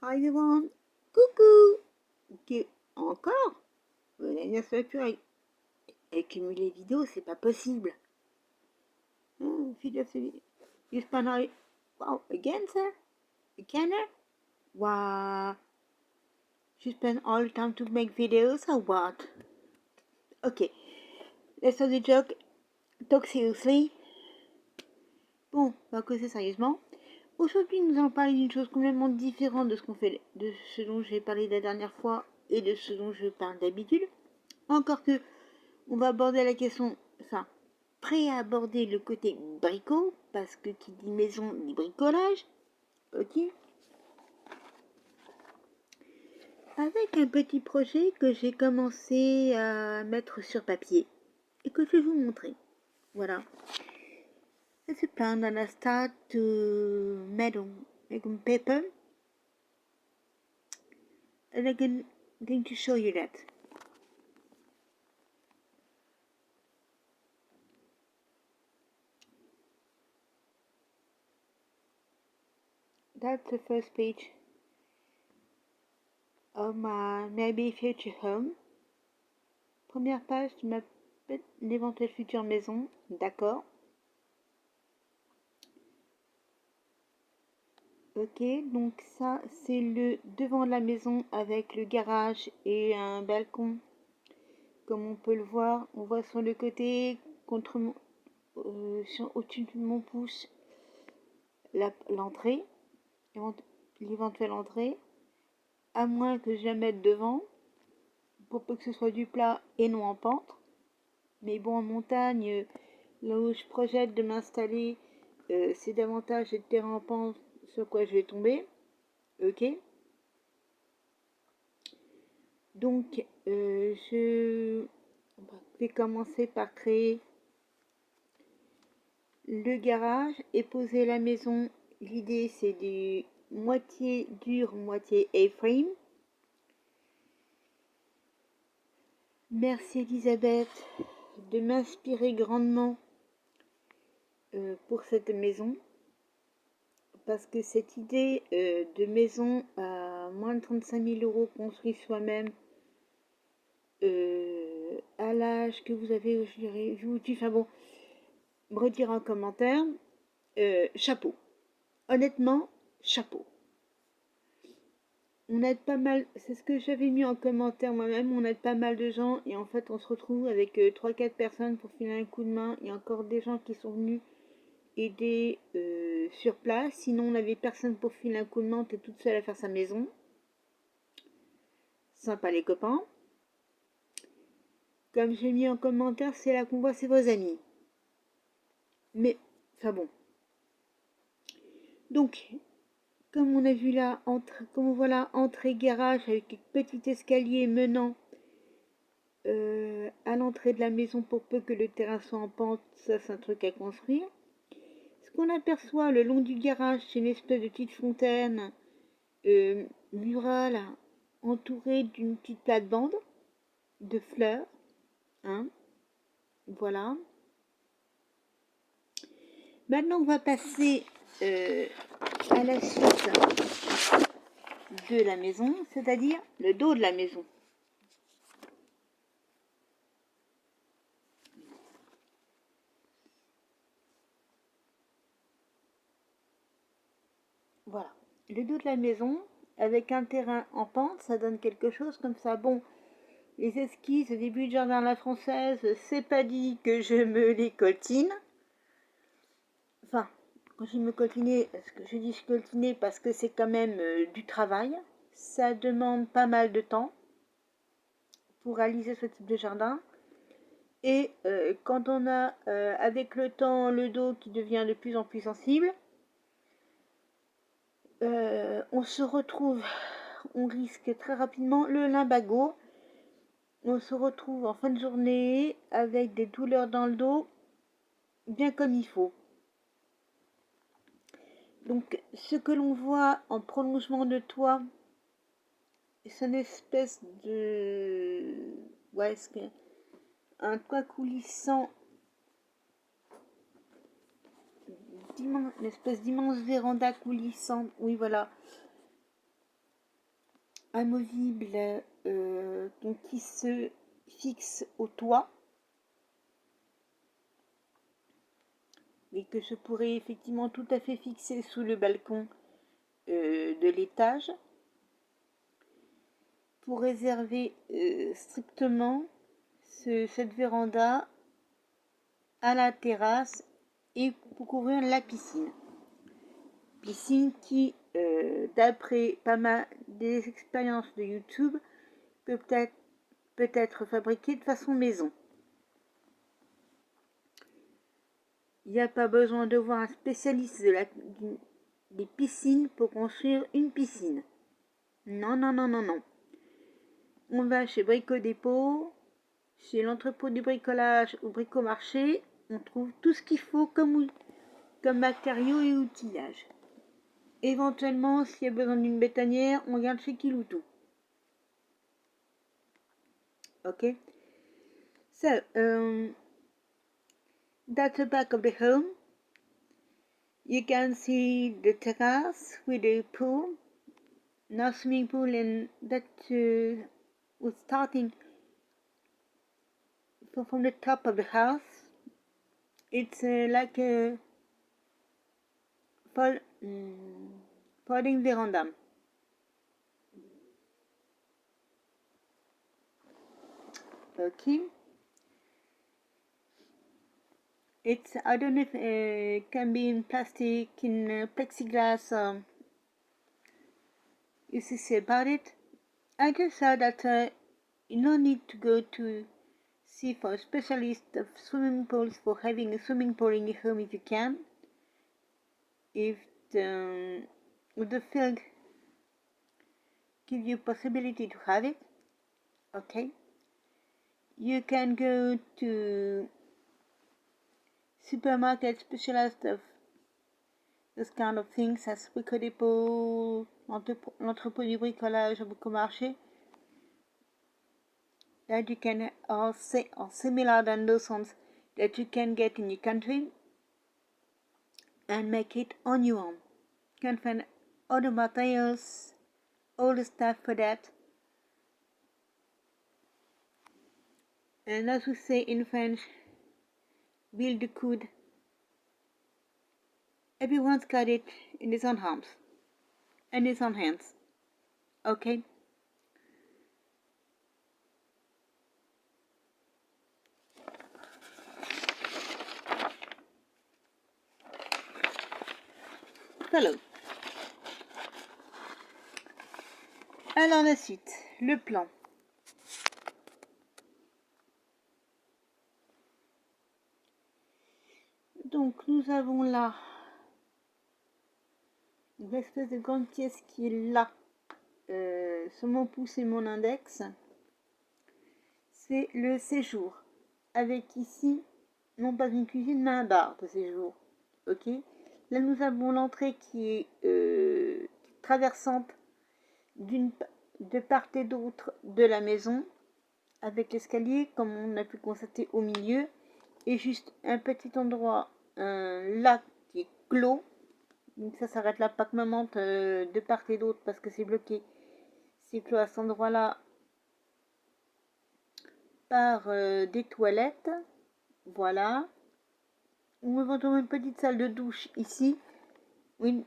Hi everyone, coucou. Encore? La dernière fois avec cumuler vidéos, c'est pas possible. You spend all... Wow, again, sir? Again? Wow. You spend all the time to make videos or what? Okay, let's stop the joke. Talk seriously. Bon, on va causer sérieusement. Aujourd'hui, nous allons parler d'une chose complètement différente de ce qu'on fait, de ce dont j'ai parlé la dernière fois et de ce dont je parle d'habitude. Encore que, on va aborder la question, enfin, pré-aborder le côté bricot, parce que qui dit maison dit bricolage, ok. Avec un petit projet que j'ai commencé à mettre sur papier et que je vais vous montrer. Voilà. It's a plan and I start to make on paper. And I'm going to show you that. That's the first page of my maybe future home. Première page de ma l'éventuelle future maison, d'accord. Ok, donc ça c'est le devant de la maison avec le garage et un balcon. Comme on peut le voir, on voit sur le côté, contre au-dessus de mon pouce, l'entrée, l'éventuelle entrée, à moins que je la mette devant, pour peu que ce soit du plat et non en pente. Mais bon, en montagne, là où je projette de m'installer, c'est davantage de terrain en pente sur quoi je vais tomber. Ok. Donc, je vais commencer par créer le garage et poser la maison. L'idée, c'est du moitié dur, moitié A-frame. Merci Elisabeth de m'inspirer grandement pour cette maison. Parce que cette idée de maison à moins de 35 000 € construite soi-même, à l'âge que vous avez aujourd'hui, enfin bon, me redire en commentaire, chapeau. Honnêtement, chapeau. On aide pas mal, c'est ce que j'avais mis en commentaire moi-même, on aide pas mal de gens et en fait on se retrouve avec 3-4 personnes pour filer un coup de main. Il y a encore des gens qui sont venus aider sur place, sinon on n'avait personne pour filer un coup de main, on était toute seule à faire sa maison. Sympa les copains. Comme j'ai mis en commentaire, c'est là qu'on voit c'est vos amis. Mais, enfin bon. Donc, comme on a vu là, comme on voit là, entrée garage avec un petit escalier menant à l'entrée de la maison pour peu que le terrain soit en pente, ça c'est un truc à construire. Ce qu'on aperçoit le long du garage, c'est une espèce de petite fontaine murale entourée d'une petite plate-bande de fleurs. Hein, voilà. Maintenant, on va passer à la suite de la maison, c'est-à-dire le dos de la maison. Voilà, le dos de la maison, avec un terrain en pente, ça donne quelque chose comme ça. Bon, les esquisses au début de jardin à la française, c'est pas dit que je me les coltine. Enfin, quand je me coltiner, je dis coltiner parce que c'est quand même du travail. Ça demande pas mal de temps pour réaliser ce type de jardin. Et quand on a avec le temps le dos qui devient de plus en plus sensible, on se retrouve, on risque très rapidement le lumbago. On se retrouve en fin de journée avec des douleurs dans le dos, bien comme il faut. Donc ce que l'on voit en prolongement de toit, c'est une espèce de... Ouais, c'est un toit coulissant, une espèce d'immense véranda coulissante, oui voilà, amovible donc qui se fixe au toit et que je pourrais effectivement tout à fait fixer sous le balcon de l'étage pour réserver strictement cette véranda à la terrasse et pour couvrir la piscine. Piscine qui, d'après pas mal des expériences de YouTube, peut être fabriquée de façon maison. Il n'y a pas besoin de voir un spécialiste des piscines pour construire une piscine. Non, non, non, non, non. On va chez Brico Dépôt, chez l'entrepôt du bricolage ou Bricomarché, on trouve tout ce qu'il faut comme matériaux et outillage. Éventuellement, s'il y a besoin d'une bétonnière, on regarde chez Kiloutou. Okay? So, that's the back of the home. You can see the terrace with the pool, no swimming pool, and that was starting from the top of the house. It's like a folding veranda. Okay. It's, I don't know if it can be in plastic, in plexiglass. You see about it. I just saw that you don't need to go to see for a specialist of swimming pools for having a swimming pool in your home if you can. If the field give you possibility to have it, okay. You can go to supermarket specialist of this kind of things as Brico Dépôt, l'entrepôt du bricolage, Bricomarché, that you can or similar than those ones that you can get in your country and make it on your own. You can find all the materials, all the stuff for that. And as we say in French, build the coude. Everyone's got it in his own arms and his own hands. Okay? Hello. Alors la suite, le plan. Donc nous avons là une espèce de grande pièce qui est là, sur mon pouce et mon index. C'est le séjour, avec ici, non pas une cuisine, mais un bar de séjour. Ok. Là nous avons l'entrée qui est traversante de part et d'autre de la maison, avec l'escalier, comme on a pu constater au milieu, et juste un petit endroit là qui est clos. Donc ça s'arrête là, pas que me monte de part et d'autre parce que c'est bloqué. C'est clos à cet endroit-là par des toilettes. Voilà. On va trouver une petite salle de douche ici. Oui,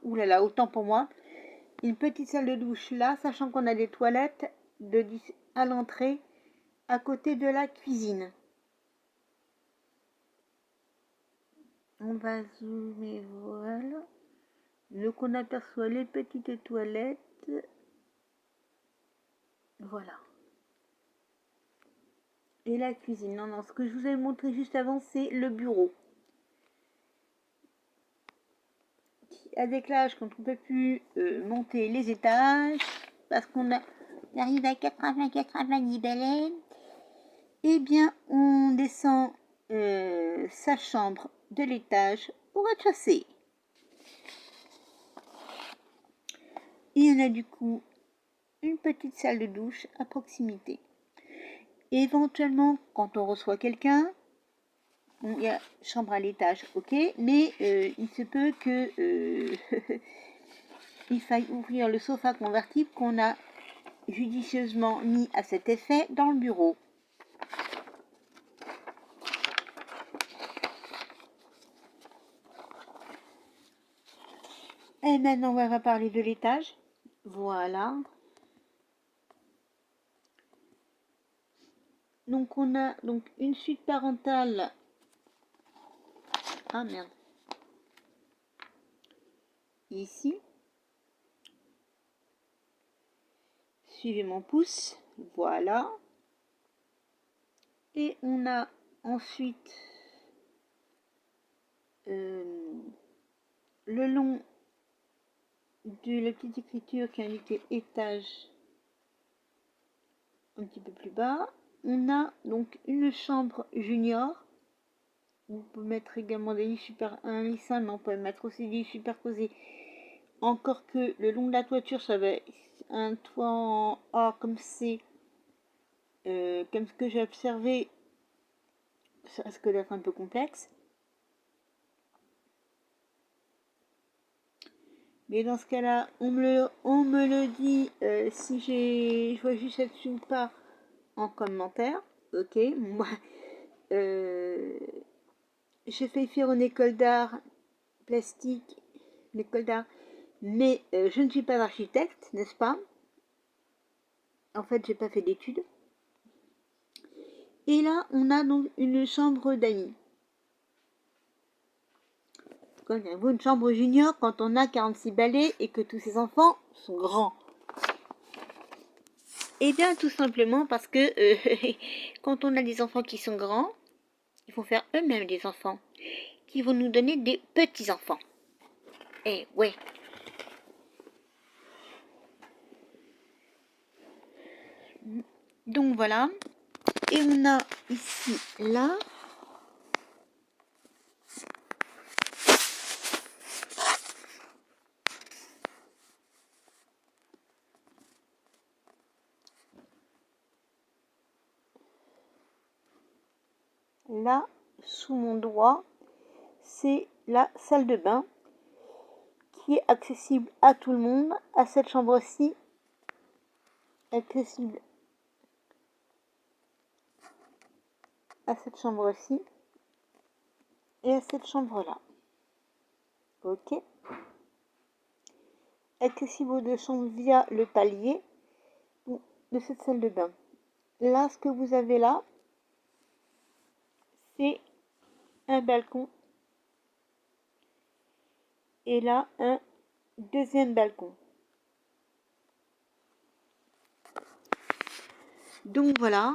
oulala, autant pour moi. Une petite salle de douche là, sachant qu'on a des toilettes à l'entrée, à côté de la cuisine. On va zoomer, voilà. Donc on aperçoit les petites toilettes. Voilà. Et la cuisine. Non, ce que je vous ai montré juste avant, c'est le bureau. Avec l'âge, quand on ne peut plus monter les étages, parce qu'on arrive à 80-90 baleines, eh bien, on descend sa chambre de l'étage au rez-de-chaussée. Il y en a du coup une petite salle de douche à proximité. Et éventuellement, quand on reçoit quelqu'un, il y a chambre à l'étage, ok, mais il se peut que il faille ouvrir le sofa convertible qu'on a judicieusement mis à cet effet dans le bureau. Et maintenant, on va parler de l'étage. Voilà. Donc, on a donc une suite parentale. Ah merde. Ici. Suivez mon pouce. Voilà. Et on a ensuite le long de la petite écriture qui indique étage un petit peu plus bas. On a donc une chambre junior. On peut mettre également des lits un lit simple, mais on peut mettre aussi des lits superposés. Encore que le long de la toiture, ça va être un toit en A comme c'est, comme ce que j'ai observé, ça risque d'être un peu complexe. Mais dans ce cas-là, on me le dit si je vois juste là-dessus ou pas en commentaire. Ok, moi, j'ai fait faire une école d'art plastique, une école d'art, mais je ne suis pas architecte, n'est-ce pas? En fait, j'ai pas fait d'études. Et là, on a donc une chambre d'amis. Connaissez-vous une chambre junior quand on a 46 balais et que tous ses enfants sont grands? Eh bien, tout simplement parce que quand on a des enfants qui sont grands, ils vont faire eux-mêmes des enfants, qui vont nous donner des petits-enfants. Eh ouais. Donc voilà. Et on a ici, là, là, sous mon doigt, c'est la salle de bain qui est accessible à tout le monde, à cette chambre-ci, accessible à cette chambre-ci et à cette chambre-là. Ok. Accessible aux deux chambres via le palier de cette salle de bain. Là, ce que vous avez là, c'est un balcon. Et là, un deuxième balcon. Donc voilà.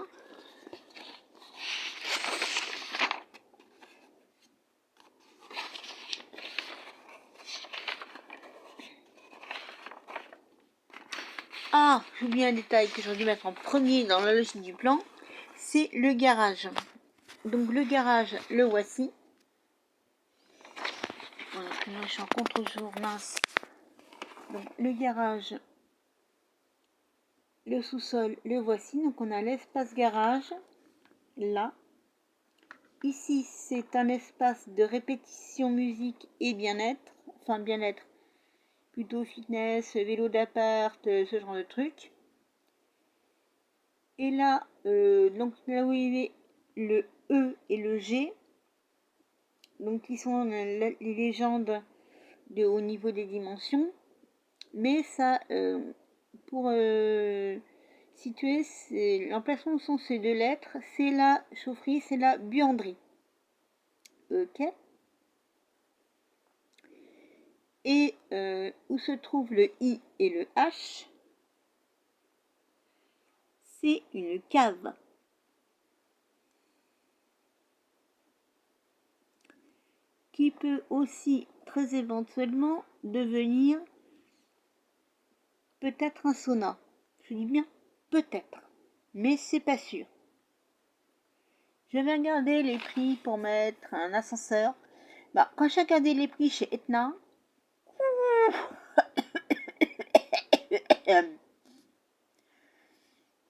Ah, j'oublie un détail que j'aurais dû mettre en premier dans la logique du plan, c'est le garage. Donc le garage, le voici. Voilà, là je suis en contre-jour, mince. Donc le garage, le sous-sol, le voici. Donc on a l'espace garage, là. Ici, c'est un espace de répétition musique et bien-être. Enfin, bien-être, plutôt fitness, vélo d'appart, ce genre de trucs. Et là, donc là où il est le E et le G, donc qui sont les légendes de haut niveau des dimensions. Mais ça, pour situer, l'emplacement où sont ces deux lettres, c'est la chaufferie, c'est la buanderie. Ok. Et où se trouve le I et le H, c'est une cave. Qui peut aussi très éventuellement devenir peut-être un sauna. Je dis bien peut-être, mais c'est pas sûr. Je vais regarder les prix pour mettre un ascenseur. Bah, quand j'ai regardé les prix chez Etna,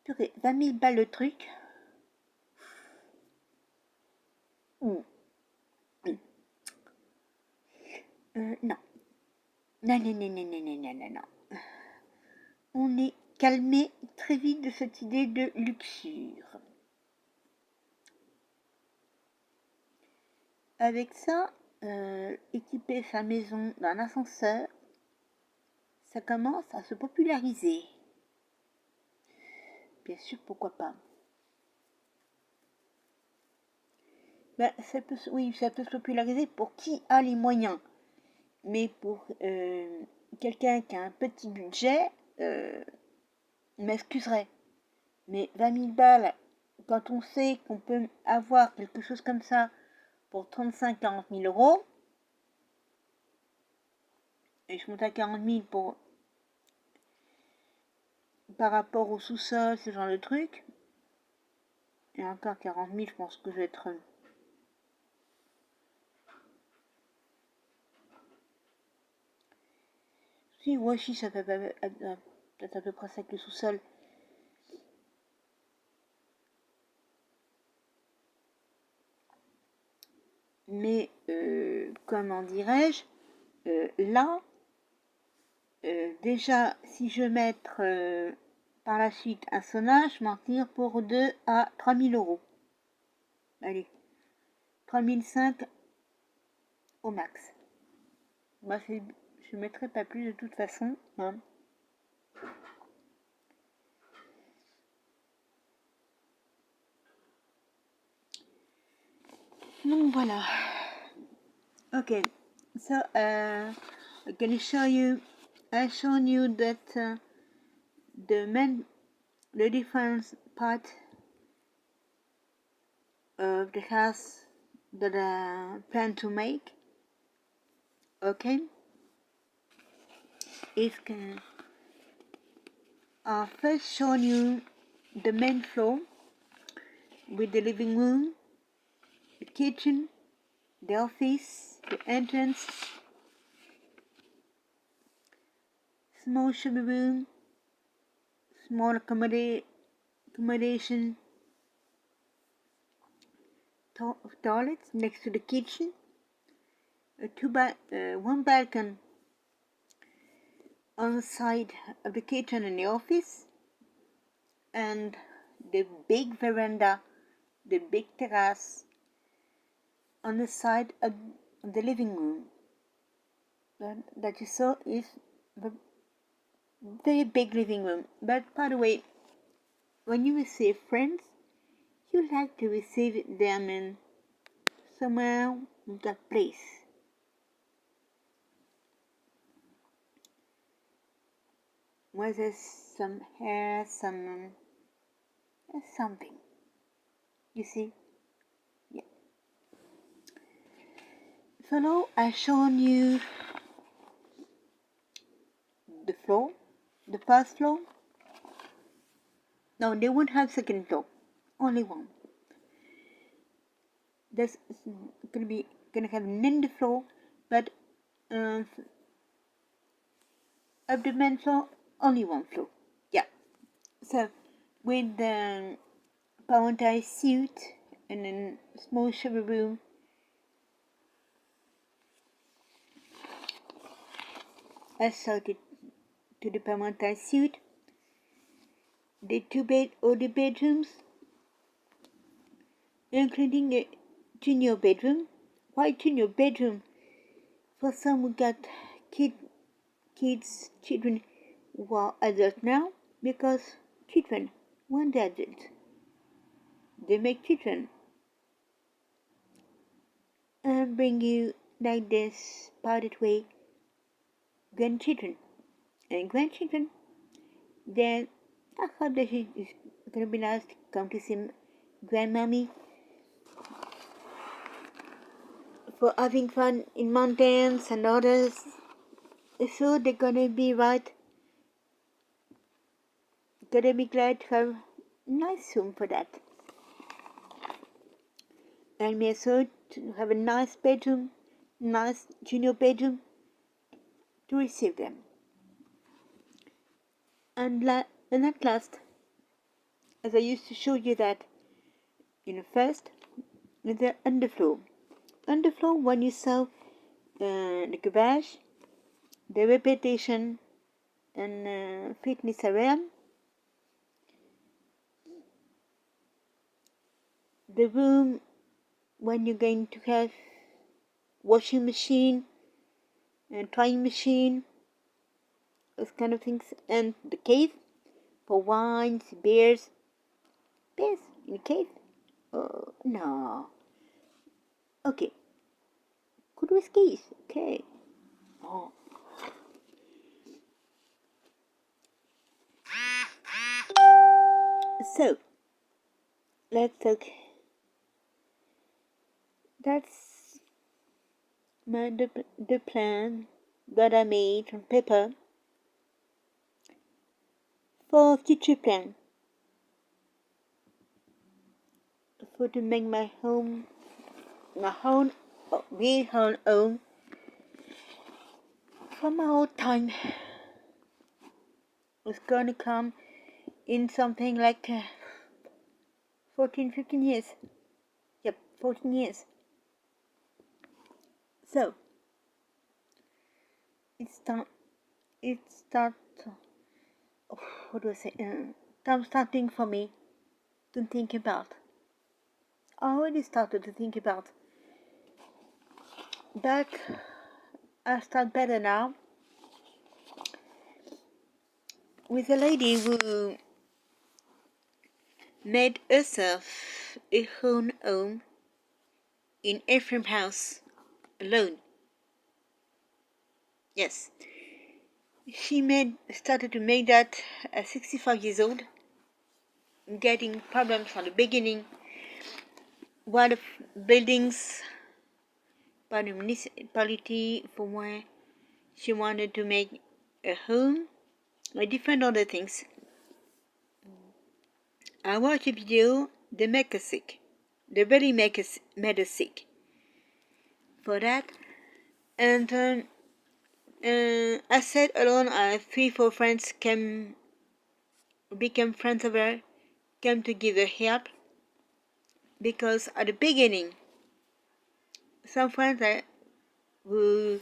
20 000 balles le truc. Non. Non, non, non, non, non, non, non, non, non. On est calmé très vite de cette idée de luxure. Avec ça, équiper sa maison d'un ascenseur, ça commence à se populariser. Bien sûr, pourquoi pas. Ben, oui, ça peut se populariser pour qui a les moyens. Mais pour quelqu'un qui a un petit budget, m'excuserait. Mais 20 000 balles, quand on sait qu'on peut avoir quelque chose comme ça pour 35-40 000 euros, et je monte à 40 000 par rapport au sous-sol, ce genre de truc, et encore 40 000, je pense que je vais être... Si, ouais, si, ça fait peut-être à peu près ça avec le sous-sol. Mais, comment dirais-je, là, déjà, si je veux mettre par la suite un sauna, je m'en tire pour 2 à 3 000 euros. Allez, 3 500 au max. Moi, je ne mettrai pas plus de toute façon. Hein. Donc voilà. Okay, so I'm gonna show you. I shown you that the different part of the house that I plan to make. Okay, it's first shown you the main floor with the living room, the kitchen, the office, the entrance, small shower room, small accommodation, toilets next to the kitchen, one balcony on the side of the kitchen and the office, and the big veranda, the big terrace on the side of the living room. That you saw is the very big living room. But by the way, when you receive friends, you like to receive them in somewhere in that place. Where there's some hair, something. You see? Yeah. So now I've shown you the floor, the first floor. No, they won't have second floor, only one. There's gonna have an end floor, but of the main floor, only one floor. Yeah. So with the Palantir suite and a small shower room. I started to the Palantir suite. The the bedrooms, including a junior bedroom. Why junior bedroom? For some who got children who are adults now, because children, when they're adults, they make children and bring you like this parted way grandchildren. And grandchildren, then I thought that it's gonna be nice to come to see grandmommy for having fun in mountains and others. So they're gonna be gonna be glad to have a nice room for that. And me also to have a nice bedroom, nice junior bedroom to receive them. And at last, as I used to show you that, first, the underfloor. Underfloor, when you saw the garage, the repetition and fitness area, the room when you're going to have washing machine and drying machine, those kind of things, and the cave for wines, beers. Beers in a cave? Oh, no. Okay. Good whiskeys. Okay. Oh. So, let's talk. That's the plan that I made on paper for future plan. For to make my own real home for my whole time. It's gonna come in something like 14, 15 years. Yep, 14 years. So, it's time, what do I say? Time starting for me to think about. I already started to think about, but I start better now with a lady who made herself a own home in Ephraim House alone. Yes, she started to make that at 65 years old, getting problems from the beginning. One of buildings by the municipality for where she wanted to make a home, or different other things. I watched a video, they make us sick. They really made us sick for that. And I sat alone. 3-4 friends became friends of her, came to give her help. Because at the beginning, some friends who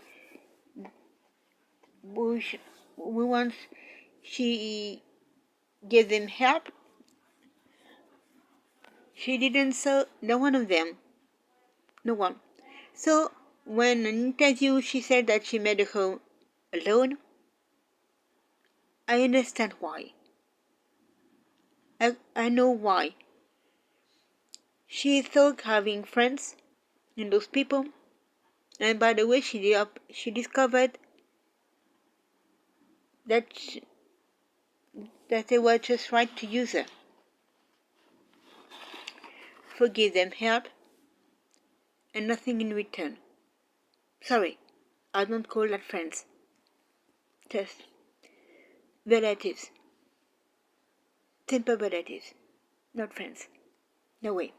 once she gave them help, she didn't saw no one of them. No one. So when in an interview she said that she made a home alone, I understand why. I know why. She thought having friends and those people, and by the way, she discovered that they were just right to use her, forgive them help, and nothing in return. Sorry, I don't call that friends. Just relatives. Simple relatives, not friends. No way.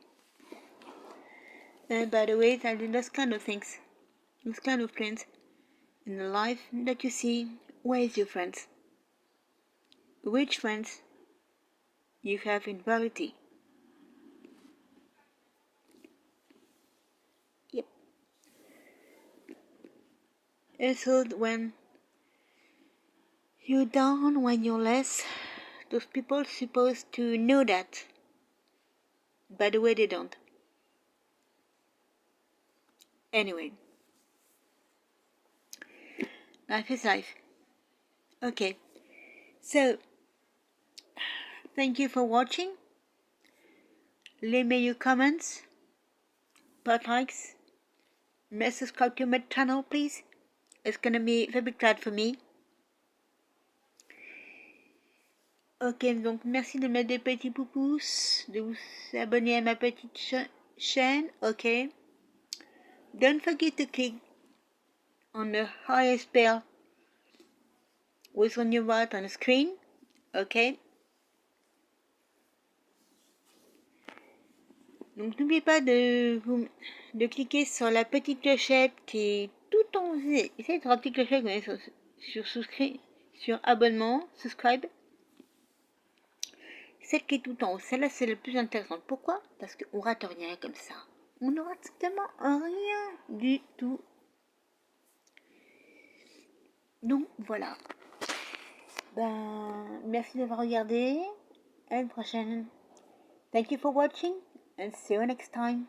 And by the way, I do those kind of things, those kind of friends in the life that you see. Where is your friends? Which friends you have in reality? Yep. And so when you're down, when you're less, those people supposed to know that. By the way, they don't. Anyway, life is life. Okay, so thank you for watching. Leave me your comments, put likes, subscribe to my channel, please. It's gonna be very glad for me. Ok, donc merci de mettre des petits pouces, de vous abonner à ma petite chaîne. Ok. Don't forget to click on the highest bell which on your right on the screen. Ok. Donc n'oubliez pas de cliquer sur la petite clochette qui est tout en haut. Essayez de la petite clochette sur abonnement, subscribe. Celle qui est tout en haut, celle-là c'est la plus intéressante. Pourquoi? Parce qu'on rate rien comme ça. On ne rate strictement rien du tout. Donc voilà. Ben, merci d'avoir regardé. À une prochaine. Thank you for watching and see you next time.